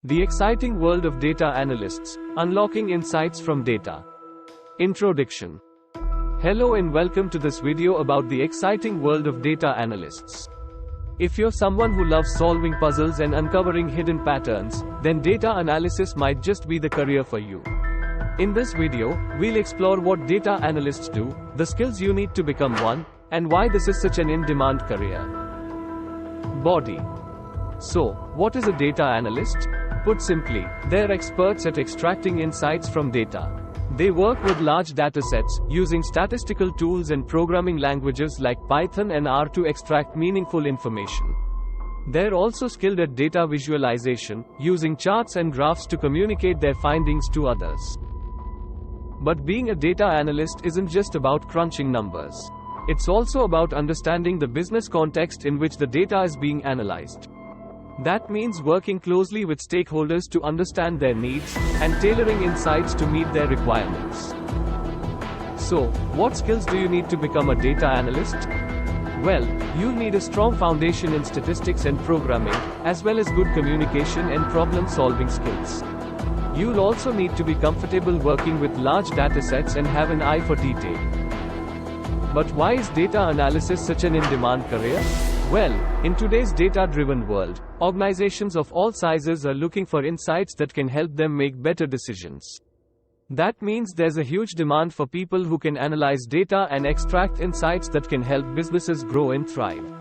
The exciting world of data analysts, unlocking insights from data. Introduction. Hello and welcome to this video about the exciting world of data analysts. If you're someone who loves solving puzzles and uncovering hidden patterns, then data analysis might just be the career for you. In this video, we'll explore what data analysts do, the skills you need to become one, and why this is such an in-demand career. Body. So, what is a data analyst? Put simply, they're experts at extracting insights from data. They work with large datasets, using statistical tools and programming languages like Python and R to extract meaningful information. They're also skilled at data visualization, using charts and graphs to communicate their findings to others. But being a data analyst isn't just about crunching numbers. It's also about understanding the business context in which the data is being analyzed. That means working closely with stakeholders to understand their needs, and tailoring insights to meet their requirements. So, what skills do you need to become a data analyst? Well, you'll need a strong foundation in statistics and programming, as well as good communication and problem-solving skills. You'll also need to be comfortable working with large datasets and have an eye for detail. But why is data analysis such an in-demand career? Well, in today's data-driven world, organizations of all sizes are looking for insights that can help them make better decisions. That means there's a huge demand for people who can analyze data and extract insights that can help businesses grow and thrive.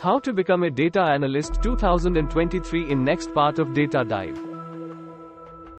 How to become a data analyst 2023 in next part of Data Dive.